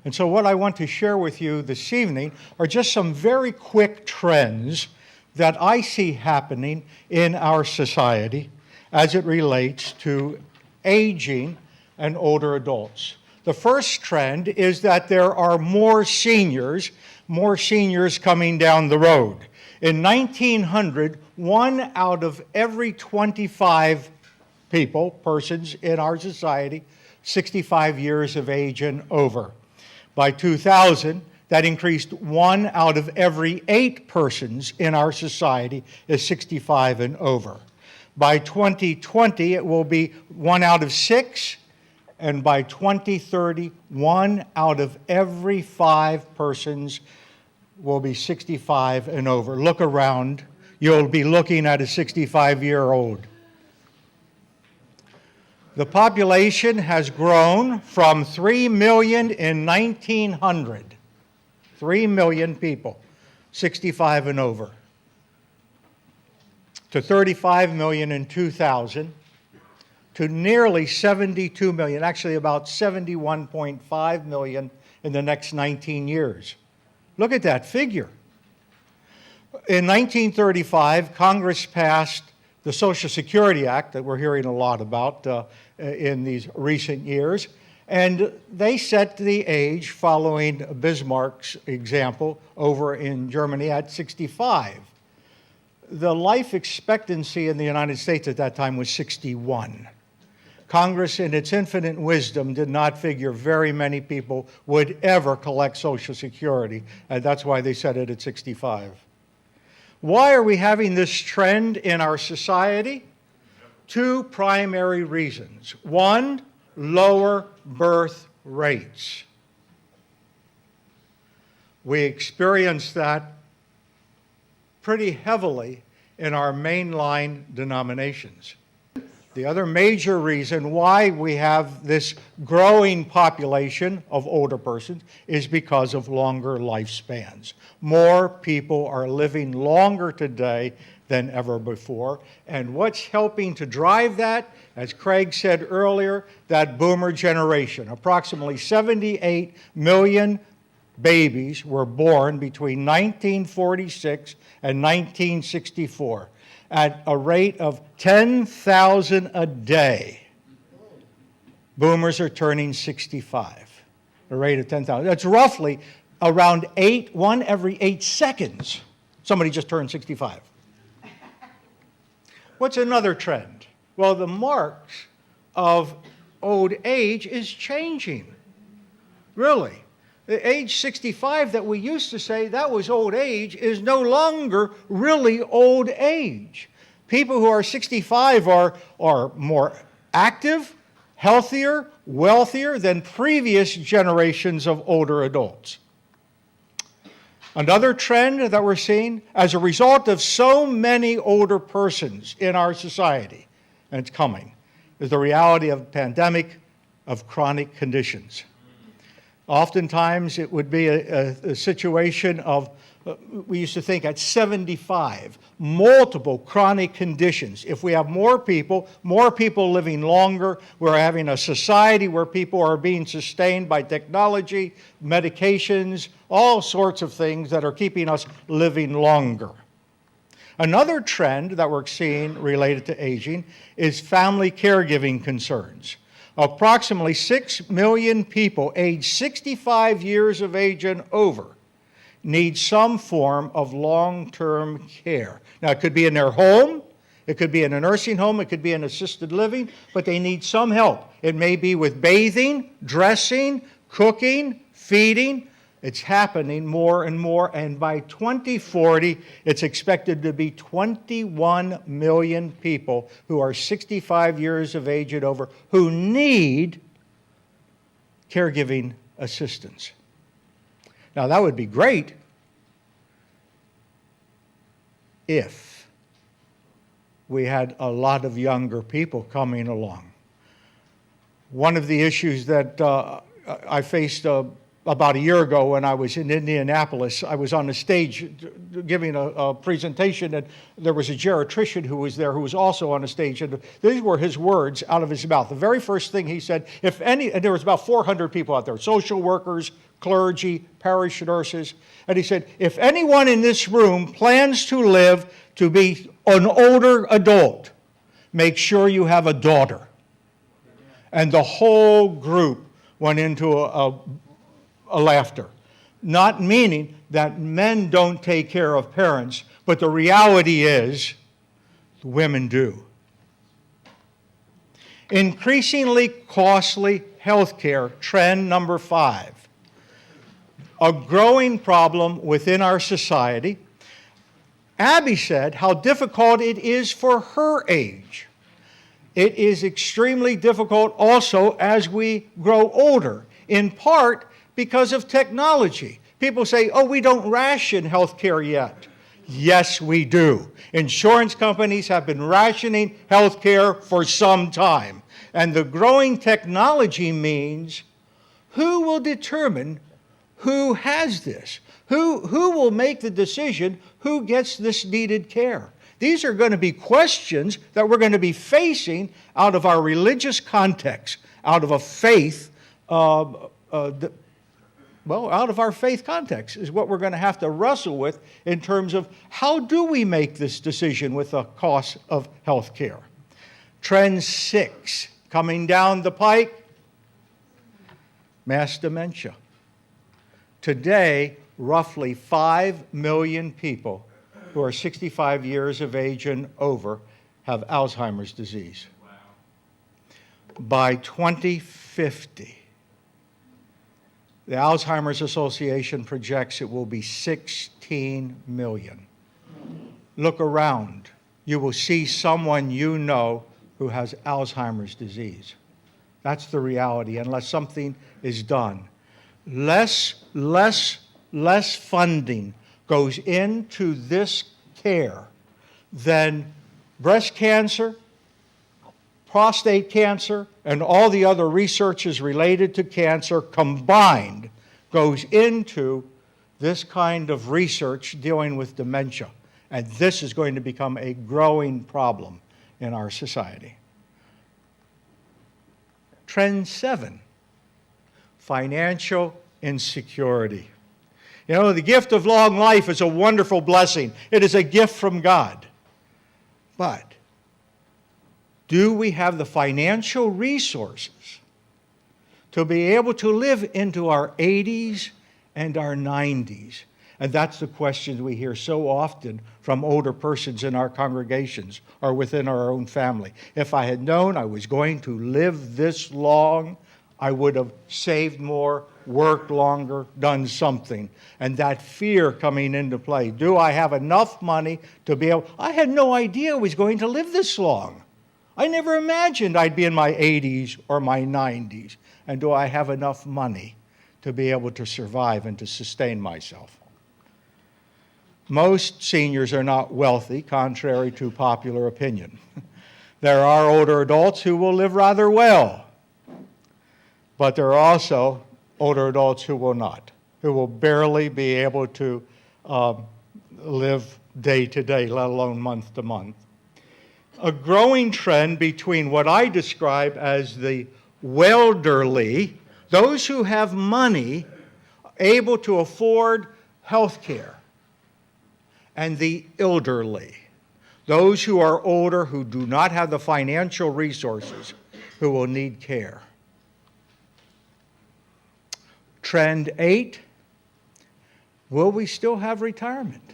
And so what I want to share with you this evening are just some very quick trends that I see happening in our society as it relates to aging and older adults. The first trend is that there are more seniors coming down the road. In 1900, 1 out of every 25 persons in our society, 65 years of age and over. By 2000, that increased 1 out of every 8 persons in our society is 65 and over. By 2020, it will be 1 out of 6, and by 2030, 1 out of every 5 persons will be 65 and over. Look around, you'll be looking at a 65-year-old. The population has grown from 3 million in 1900, 3 million people, 65 and over, to 35 million in 2000, to nearly 72 million, actually about 71.5 million in the next 19 years. Look at that figure. In 1935, Congress passed the Social Security Act that we're hearing a lot about in these recent years, and they set the age following Bismarck's example over in Germany at 65. The life expectancy in the United States at that time was 61. Congress, in its infinite wisdom, did not figure very many people would ever collect Social Security, and that's why they set it at 65. Why are we having this trend in our society? 2 primary reasons. 1, lower birth rates. We experience that pretty heavily in our mainline denominations. The other major reason why we have this growing population of older persons is because of longer lifespans. More people are living longer today than ever before. And what's helping to drive that? As Craig said earlier, that boomer generation. Approximately 78 million babies were born between 1946 and 1964. At a rate of 10,000 a day. Boomers are turning 65, a rate of 10,000. That's roughly around 1 every 8 seconds. Somebody just turned 65. What's another trend? Well, the marks of old age is changing. Really. The age 65 that we used to say that was old age is no longer really old age. People who are 65 are more active, healthier, wealthier than previous generations of older adults. Another trend that we're seeing as a result of so many older persons in our society, and it's coming, is the reality of pandemic of chronic conditions. Oftentimes, it would be a situation of, we used to think at 75, multiple chronic conditions. If we have more people living longer, we're having a society where people are being sustained by technology, medications, all sorts of things that are keeping us living longer. Another trend that we're seeing related to aging is family caregiving concerns. Approximately 6 million people aged 65 years of age and over need some form of long-term care. Now, it could be in their home, it could be in a nursing home, it could be in assisted living, but they need some help. It may be with bathing, dressing, cooking, feeding. It's happening more and more, and by 2040, it's expected to be 21 million people who are 65 years of age and over who need caregiving assistance. Now, that would be great if we had a lot of younger people coming along. One of the issues that I faced about a year ago when I was in Indianapolis, I was on the stage giving a presentation, and there was a geriatrician who was there who was also on the stage, and these were his words out of his mouth. The very first thing he said, if any, and there was about 400 people out there, social workers, clergy, parish nurses, and he said, if anyone in this room plans to live to be an older adult, make sure you have a daughter. And the whole group went into a laughter. Not meaning that men don't take care of parents, but the reality is women do. Increasingly costly health care, trend number 5. A growing problem within our society. Abby said how difficult it is for her age. It is extremely difficult also as we grow older, in part because of technology. People say, oh, we don't ration health care yet. Yes, we do. Insurance companies have been rationing health care for some time. And the growing technology means who will determine who has this? Who will make the decision who gets this needed care? These are going to be questions that we're going to be facing out of our religious context, out of a faith out of our faith context is what we're going to have to wrestle with in terms of how do we make this decision with the cost of health care. Trend 6, coming down the pike, mass dementia. Today, roughly 5 million people who are 65 years of age and over have Alzheimer's disease. Wow. By 2050, the Alzheimer's Association projects it will be 16 million. Look around. You will see someone you know who has Alzheimer's disease. That's the reality, unless something is done. Less funding goes into this care than breast cancer, prostate cancer, and all the other researches related to cancer combined goes into this kind of research dealing with dementia. And this is going to become a growing problem in our society. Trend 7, financial insecurity. You know, the gift of long life is a wonderful blessing. It is a gift from God. But do we have the financial resources to be able to live into our 80s and our 90s? And that's the question we hear so often from older persons in our congregations or within our own family. If I had known I was going to live this long, I would have saved more, worked longer, done something. And that fear coming into play. Do I have enough money to be able? I had no idea I was going to live this long. I never imagined I'd be in my 80s or my 90s. And do I have enough money to be able to survive and to sustain myself? Most seniors are not wealthy, contrary to popular opinion. There are older adults who will live rather well. But there are also older adults who will not, who will barely be able to live day to day, let alone month to month. A growing trend between what I describe as the welderly, those who have money able to afford health care, and the elderly, those who are older who do not have the financial resources who will need care. Trend 8, will we still have retirement?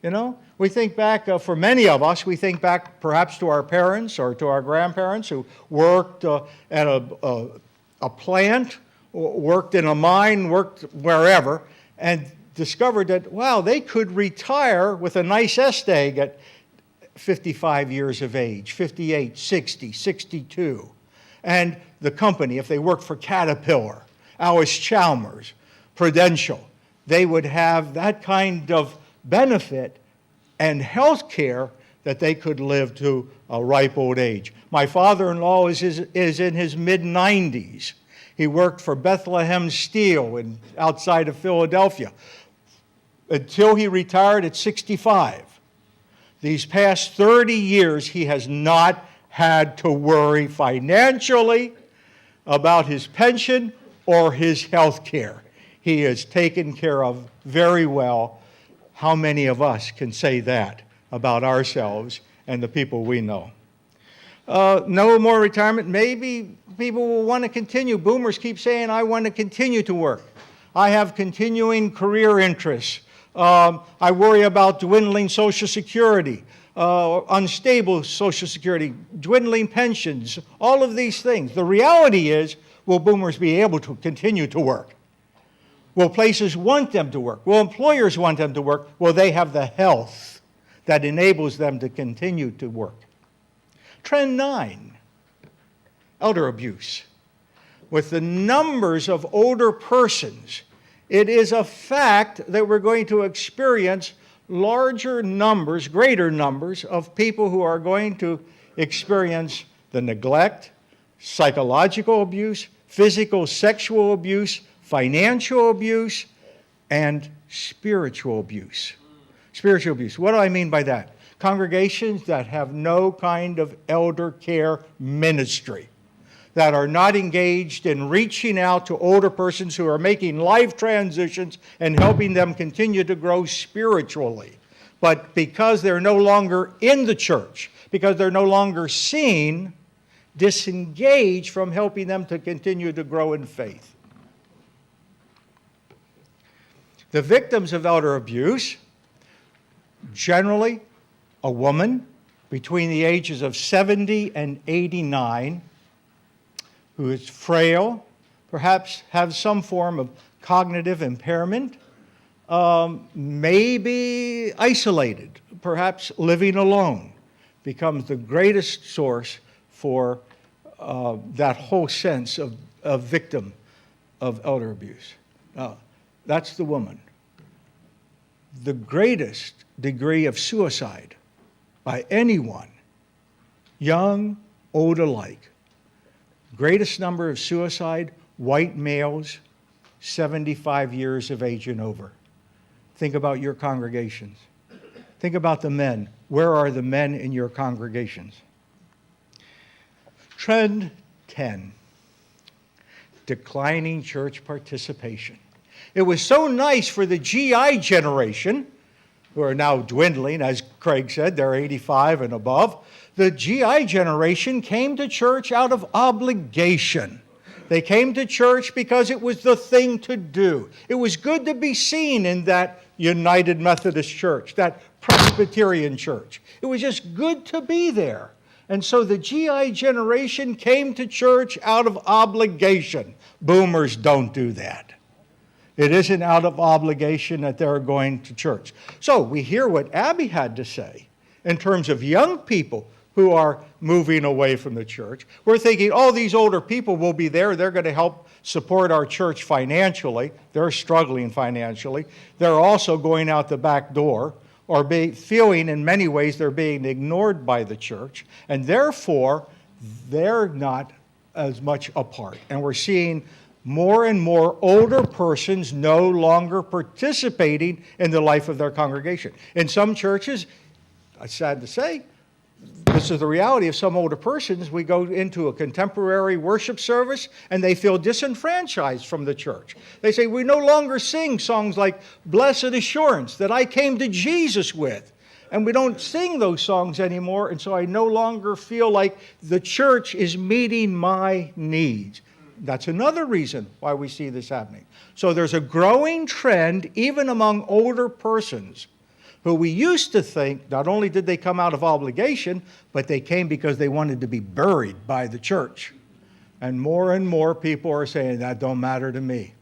You know, we think back, for many of us, we think back perhaps to our parents or to our grandparents who worked at a plant, worked in a mine, worked wherever, and discovered that, wow, they could retire with a nice nest egg at 55 years of age, 58, 60, 62. And the company, if they worked for Caterpillar, Chalmers, Prudential, they would have that kind of benefit and health care that they could live to a ripe old age. My father-in-law is in his mid-90s. He worked for Bethlehem Steel outside of Philadelphia until he retired at 65. These past 30 years, he has not had to worry financially about his pension or his health care. He is taken care of very well. How many of us can say that about ourselves and the people we know? No more retirement. Maybe people will want to continue. Boomers keep saying, I want to continue to work. I have continuing career interests. I worry about dwindling Social Security, unstable Social Security, dwindling pensions, all of these things. The reality is, will boomers be able to continue to work? Will places want them to work? Will employers want them to work? Will they have the health that enables them to continue to work? Trend 9, elder abuse. With the numbers of older persons, it is a fact that we're going to experience larger numbers, greater numbers of people who are going to experience the neglect, psychological abuse, physical, sexual abuse, financial abuse, and spiritual abuse. Spiritual abuse. What do I mean by that? Congregations that have no kind of elder care ministry, that are not engaged in reaching out to older persons who are making life transitions and helping them continue to grow spiritually. But because they're no longer in the church, because they're no longer seen, disengage from helping them to continue to grow in faith. The victims of elder abuse, generally a woman between the ages of 70 and 89, who is frail, perhaps has some form of cognitive impairment, maybe isolated, perhaps living alone, becomes the greatest source for that whole sense of victim of elder abuse. That's the woman. The greatest degree of suicide by anyone, young, old alike. Greatest number of suicide, white males, 75 years of age and over. Think about your congregations. Think about the men. Where are the men in your congregations? Trend 10, declining church participation. It was so nice for the GI generation, who are now dwindling, as Craig said, they're 85 and above. The GI generation came to church out of obligation. They came to church because it was the thing to do. It was good to be seen in that United Methodist Church, that Presbyterian church. It was just good to be there. And so the GI generation came to church out of obligation. Boomers don't do that. It isn't out of obligation that they're going to church. So we hear what Abby had to say in terms of young people who are moving away from the church. We're thinking, oh, these older people will be there. They're going to help support our church financially. They're struggling financially. They're also going out the back door or feeling in many ways they're being ignored by the church. And therefore, they're not as much a part. And we're seeing more and more older persons no longer participating in the life of their congregation. In some churches, it's sad to say, this is the reality of some older persons. We go into a contemporary worship service and they feel disenfranchised from the church. They say, we no longer sing songs like Blessed Assurance that I came to Jesus with. And we don't sing those songs anymore, and so I no longer feel like the church is meeting my needs. That's another reason why we see this happening. So there's a growing trend, even among older persons, who we used to think not only did they come out of obligation, but they came because they wanted to be buried by the church. And more people are saying, that don't matter to me.